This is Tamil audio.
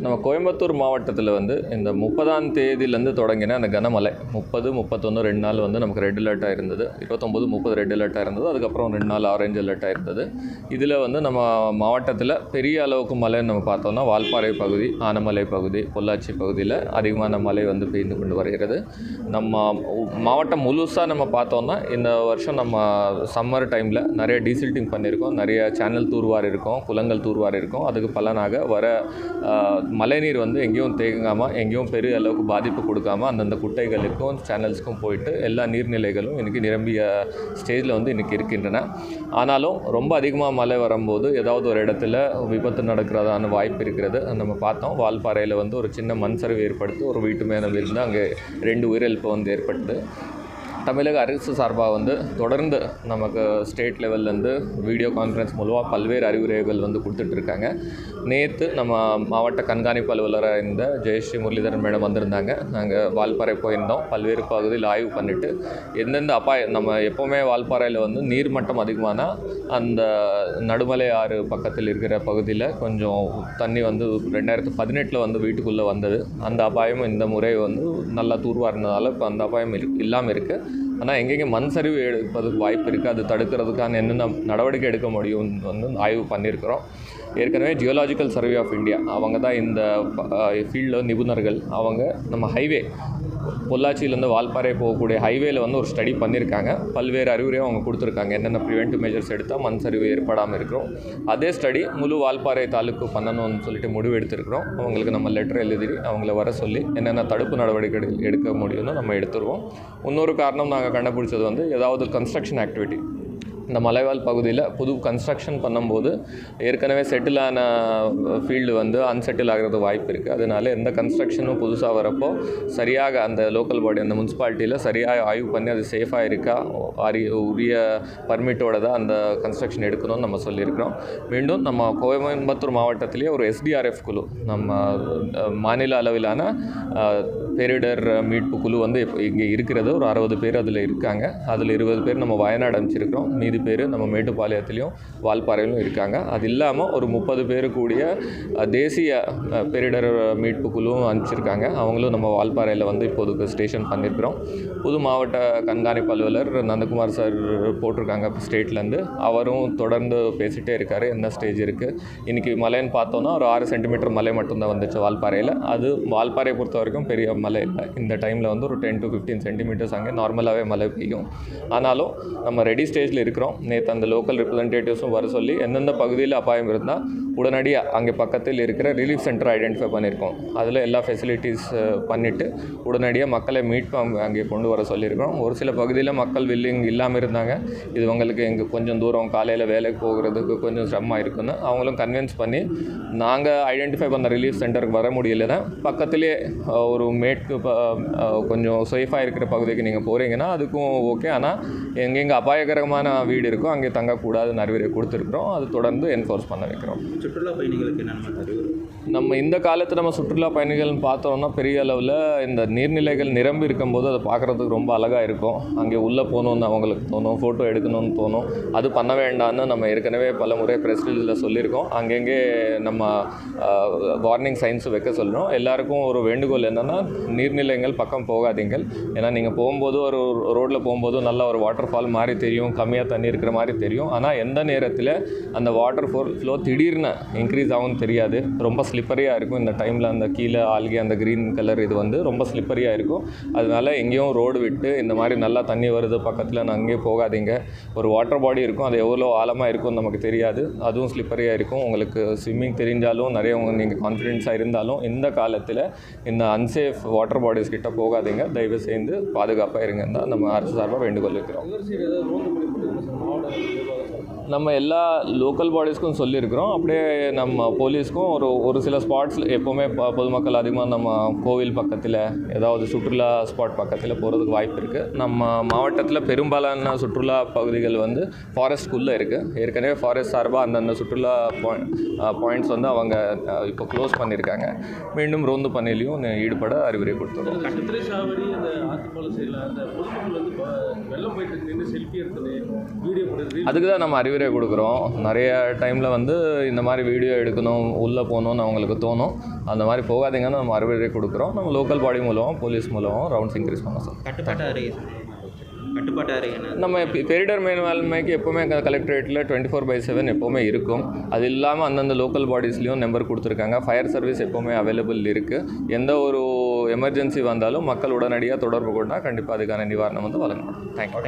நம்ம கோயம்புத்தூர் மாவட்டத்தில் வந்து இந்த 30ஆம் தேதியிலேருந்து தொடங்கின அந்த கனமழை 30, 31 2 நாள் வந்து நமக்கு ரெட் அலர்ட்டாக இருந்தது. 29, 30 ரெட் அலர்ட்டாக இருந்தது. அதுக்கப்புறம் 2 நாள் ஆரஞ்சு அலர்ட்டாக இருந்தது. இதில் வந்து நம்ம மாவட்டத்தில் பெரிய அளவுக்கு மழைன்னு நம்ம பார்த்தோம்னா வால்பாறை பகுதி, ஆனமலை பகுதி, பொள்ளாச்சி பகுதியில் அதிகமான மழை வந்து பெய்து கொண்டு வருகிறது. நம்ம மாவட்டம் முழுசாக நம்ம பார்த்தோம்னா இந்த வருஷம் நம்ம சம்மர் டைமில் நிறைய டீசில்ட்டிங் பண்ணியிருக்கோம், நிறைய சேனல் தூர்வாரி இருக்கோம், குளங்கள் தூர்வாரி இருக்கோம். அதுக்கு பலனாக வர மழைநீர் வந்து எங்கேயும் தேங்காமல், எங்கேயும் பெரிய அளவுக்கு பாதிப்பு கொடுக்காமல் அந்தந்த குட்டைகளுக்கும் சேனல்ஸ்க்கும் போயிட்டு எல்லா நீர்நிலைகளும் இன்றைக்கி நிரம்பிய ஸ்டேஜில் வந்து இன்றைக்கி இருக்கின்றன. ஆனாலும் ரொம்ப அதிகமாக மழை வரும்போது ஏதாவது ஒரு இடத்துல விபத்து நடக்கிறதான வாய்ப்பு இருக்கிறது. நம்ம பார்த்தோம், வால்பாறையில் வந்து ஒரு சின்ன மண் சரிவு ஏற்படுத்தி ஒரு வீட்டு மேலே விழுந்து அங்கே 2 உயிரிழப்பு வந்து ஏற்பட்டது. தமிழக அரசு சார்பாக வந்து தொடர்ந்து நமக்கு ஸ்டேட் லெவல்லேருந்து வீடியோ கான்ஃபரன்ஸ் மூலமாக பல்வேறு அறிவுரைகள் வந்து கொடுத்துட்ருக்காங்க. நேற்று நம்ம மாவட்ட கண்காணிப்பு அலுவலராக இருந்த ஜெயஸ்ரீ முரளிதரன் மேடம் வந்திருந்தாங்க. நாங்கள் வால்பாறை போயிருந்தோம். பல்வேறு பகுதியில் ஆய்வு பண்ணிவிட்டு எந்தெந்த நம்ம எப்போவுமே வால்பாறையில் வந்து நீர்மட்டம் அதிகமானால் அந்த நடுமலை ஆறு பக்கத்தில் இருக்கிற பகுதியில் கொஞ்சம் தண்ணி வந்து 2018 வந்து வீட்டுக்குள்ளே வந்தது. அந்த அபாயம் இந்த முறை வந்து நல்லா தூர்வாரினதால் இப்போ அந்த அபாயம் இல்லாமல் இருக்குது. ஆனால் எங்கெங்கே மண் சரிவு எடுப்பதுக்கு வாய்ப்பு இருக்குது, அது தடுக்கிறதுக்கான என்னென்ன நடவடிக்கை எடுக்க முடியும் வந்து ஆய்வு பண்ணியிருக்கிறோம். ஏற்கனவே ஜியோலாஜிக்கல் சர்வே ஆஃப் இந்தியா அவங்க தான் இந்த ஃபீல்டில் நிபுணர்கள். அவங்க நம்ம ஹைவே பொள்ளாச்சியிலேருந்து வால்பாறை போகக்கூடிய ஹைவேயில் வந்து ஒரு ஸ்டடி பண்ணியிருக்காங்க. பல்வேறு அறிவுரையும் அவங்க கொடுத்துருக்காங்க, என்னென்ன ப்ரிவென்டிவ் மெஜர்ஸ் எடுத்தால் மண் சரிவு ஏற்படாமல் இருக்கிறோம். அதே ஸ்டடி முழு வால்பாறை தாலுக்கு பண்ணணும்னு சொல்லிட்டு முடிவு எடுத்திருக்கிறோம். அவங்களுக்கு நம்ம லெட்டர் எழுதி அவங்கள வர சொல்லி என்னென்ன தடுப்பு நடவடிக்கைகள் எடுக்க முடியும்னு நம்ம எடுத்துருவோம். இன்னொரு காரணம் நாங்கள் கண்டுபிடிச்சது வந்து ஏதாவது கன்ஸ்ட்ரக்ஷன் ஆக்டிவிட்டி இந்த மலைவாழ் பகுதியில் புது கன்ஸ்ட்ரக்ஷன் பண்ணும்போது ஏற்கனவே செட்டில் ஆன ஃபீல்டு வந்து அன்செட்டில் ஆகிறது வாய்ப்பு இருக்குது. அதனால எந்த கன்ஸ்ட்ரக்ஷனும் புதுசாக வரப்போ சரியாக அந்த லோக்கல் பாடி அந்த முனிசிபாலிட்டியில் சரியாக ஆய்வு பண்ணி அது சேஃபாக இருக்கா, உரிய பர்மிட்டோட தான் அந்த கன்ஸ்ட்ரக்ஷன் எடுக்கணும்னு நம்ம சொல்லியிருக்கிறோம். மீண்டும் நம்ம கோயம்புத்தூர் மாவட்டத்திலேயே ஒரு SDRF குழு, நம்ம மாநில அளவிலான பேரிடர் மீட்பு குழு வந்து இங்கே இருக்கிறது. ஒரு 60 பேர் அதில் இருக்காங்க. அதில் 20 பேர் நம்ம வயநாடு அனுப்பிச்சிருக்கிறோம். மீதி பேர் நம்ம மேட்டுப்பாளையத்துலேயும் வால்பாறையிலும் இருக்காங்க. அது இல்லாமல் ஒரு 30 பேர் கூடிய தேசிய பேரிடர் மீட்பு குழுவும் அனுப்பிச்சிருக்காங்க. அவங்களும் நம்ம வால்பாறையில் வந்து இப்போதுக்கு ஸ்டேஷன் பண்ணியிருக்கிறோம். புது மாவட்ட கண்காணிப்பு அலுவலர் நந்தகுமார் சார் போட்டிருக்காங்க ஸ்டேட்லேருந்து. அவரும் தொடர்ந்து பேசிகிட்டே இருக்கார், என்ன ஸ்டேஜ் இருக்குது. இன்றைக்கி மழைன்னு பார்த்தோன்னா ஒரு 6 சென்டிமீட்டர் மழை மட்டும்தான் வந்துச்சு வால்பாறையில். அது வால்பாறையை பொறுத்த வரைக்கும் பெரிய மழை இல்லை. இந்த டைமில் வந்து ஒரு 10 to 15 சென்டிமீட்டர்ஸ் அங்கே நார்மலாகவே மழை பெய்யும். ஆனாலும் நம்ம ரெடி ஸ்டேஜில் இருக்கிறோம். நேற்று அந்த லோக்கல் ரெப்ரசன்டேட்டிவ்ஸும் வர சொல்லி எந்தெந்த பகுதியில் அபாயம் இருந்தால் உடனடியாக அங்கே பக்கத்தில் இருக்கிற ரிலீஃப் சென்டர் ஐடென்டிஃபை பண்ணியிருக்கோம். அதில் எல்லா ஃபெசிலிட்டிஸ் பண்ணிவிட்டு உடனடியாக மக்களை மீட்பு அங்கே கொண்டு வர சொல்லியிருக்கோம். ஒரு சில பகுதியில் மக்கள் வில்லிங் இல்லாமல் இருந்தாங்க. இது உங்களுக்கு எங்கள் கொஞ்சம் தூரம் காலையில் வேலைக்கு போகிறதுக்கு கொஞ்சம் சிரமமாக இருக்குன்னு அவங்களும் கன்வின்ஸ் பண்ணி நாங்கள் ஐடென்டிஃபை பண்ண ரிலீஃப் சென்டருக்கு வர முடியலைன்னா பக்கத்திலே ஒரு கொஞ்சம் சேஃபாக இருக்கிற பகுதிக்கு நீங்கள் போகிறீங்கன்னா அதுக்கும் ஓகே. ஆனால் எங்கெங்கே அபாயகரமான வீடு இருக்கோ அங்கே தங்கக்கூடாதுன்னு அறிவுரை கொடுத்துருக்குறோம். அது தொடர்ந்து என்ஃபோர்ஸ் பண்ண வைக்கிறோம். சுற்றுலா பயணிகளுக்கு என்ன நம்ம இந்த காலத்தில் நம்ம சுற்றுலா பயணிகள்னு பார்த்தோம்னா பெரிய அளவில் இந்த நீர்நிலைகள் நிரம்பி இருக்கும்போது அதை பார்க்குறதுக்கு ரொம்ப அழகாக இருக்கும். அங்கே உள்ளே போகணுன்னு அவங்களுக்கு தோணும், ஃபோட்டோ எடுக்கணும்னு தோணும். அது பண்ண வேண்டாம்னு நம்ம ஏற்கனவே பல முறை ப்ரெஸ் ரிலீஸில் சொல்லியிருக்கோம். அங்கங்கே நம்ம வார்னிங் சைன்ஸ் வைக்க சொல்கிறோம். எல்லாருக்கும் ஒரு வேண்டுகோள் என்னென்னா, நீர்நிலைகள் பக்கம் போகாதீங்கள். ஏன்னா நீங்கள் போகும்போது ஒரு ரோட்டில் போகும்போது நல்ல ஒரு வாட்டர் ஃபால் மாதிரி தெரியும், கம்மியாக தண்ணி இருக்கிற மாதிரி தெரியும். ஆனால் எந்த நேரத்தில் அந்த வாட்டர் ஃப்ளோ திடீர்னு இன்க்ரீஸ் ஆகும்னு தெரியாது. ரொம்ப ஸ்லிப்பரியாக இருக்கும். இந்த டைமில் அந்த கீழே ஆல்கே அந்த க்ரீன் கலர் இது வந்து ரொம்ப ஸ்லிப்பரியாக இருக்கும். அதனால எங்கேயும் ரோடு விட்டு இந்த மாதிரி நல்லா தண்ணி வருது பக்கத்தில் அங்கேயே போகாதீங்க. ஒரு வாட்டர் பாடி இருக்கும், அது எவ்வளோ ஆழமாக இருக்கும்னு நமக்கு தெரியாது. அதுவும் ஸ்லிப்பரியாக இருக்கும். உங்களுக்கு ஸ்விம்மிங் தெரிஞ்சாலும் நிறைய நீங்கள் கான்ஃபிடென்ஸாக இருந்தாலும் இந்த காலத்தில் இந்த அன்சேஃப் வாட்டர் பாடிஸ் கிட்ட போகாதீங்க. தயவு செய்து பாதுகாப்பாக இருங்கன்னு தான் நம்ம அரசு சார்பாக வேண்டுகோள் இருக்கிறோம். நம்ம எல்லா லோக்கல் பாடிஸ்க்கும் சொல்லியிருக்கிறோம். அப்படியே நம்ம போலீஸ்க்கும் ஒரு சில ஸ்பாட்ஸில் எப்போவுமே பொதுமக்கள் அதிகமாக நம்ம கோவில் பக்கத்தில் ஏதாவது சுற்றுலா ஸ்பாட் பக்கத்தில் போகிறதுக்கு வாய்ப்பு இருக்குது. நம்ம மாவட்டத்தில் பெரும்பாலான சுற்றுலா பகுதிகள் வந்து ஃபாரஸ்ட்குள்ளே இருக்குது. ஏற்கனவே ஃபாரஸ்ட் சார்பாக அந்தந்த சுற்றுலா பாயிண்ட்ஸ் வந்து அவங்க இப்போ க்ளோஸ் பண்ணியிருக்காங்க. மீண்டும் ரோந்து பணியிலையும் ஈடுபட அறிவுரை கொடுத்துருவோம். கட்டுத்துறை சாவடி அந்த ஆத்துப்பாலம் சைடில் அந்த பொதுமக்கள் வந்து வெள்ளம் போயிட்டு நின்று செல்ஃபி எடுத்தது வீடியோ போடுறது அதுக்கு தான் நம்ம அறிவுரை அறிவுரை கொடுக்குறோம். நிறைய டைமில் வந்து இந்த மாதிரி வீடியோ எடுக்கணும், உள்ளே போகணுன்னு அவங்களுக்கு தோணும். அந்த மாதிரி போகாதீங்கன்னு நம்ம அறிவுரை கொடுக்குறோம். நம்ம லோக்கல் பாடி மூலம், போலீஸ் மூலம் ரவுண்ட்ஸ் இன்க்ரீஸ் பண்ணோம் சார். கட்டுப்பாட்டு அறை என்ன? நம்ம பேரிடர் மேலாண்மைக்கு எப்போவுமே கலெக்டரேட்டில் 24/7 எப்போவுமே இருக்கும். அது இல்லாமல் அந்தந்த லோக்கல் பாடிஸ்லேயும் நம்பர் கொடுத்துருக்காங்க. ஃபயர் சர்வீஸ் எப்போவுமே அவைலபிள் இருக்குது. எந்த ஒரு எமர்ஜென்சி வந்தாலும் மக்கள் உடனடியாக தொடர்பு கொண்டால் கண்டிப்பாக அதுக்கான நிவாரணம் வந்து வழங்கப்படும். தேங்க்யூ.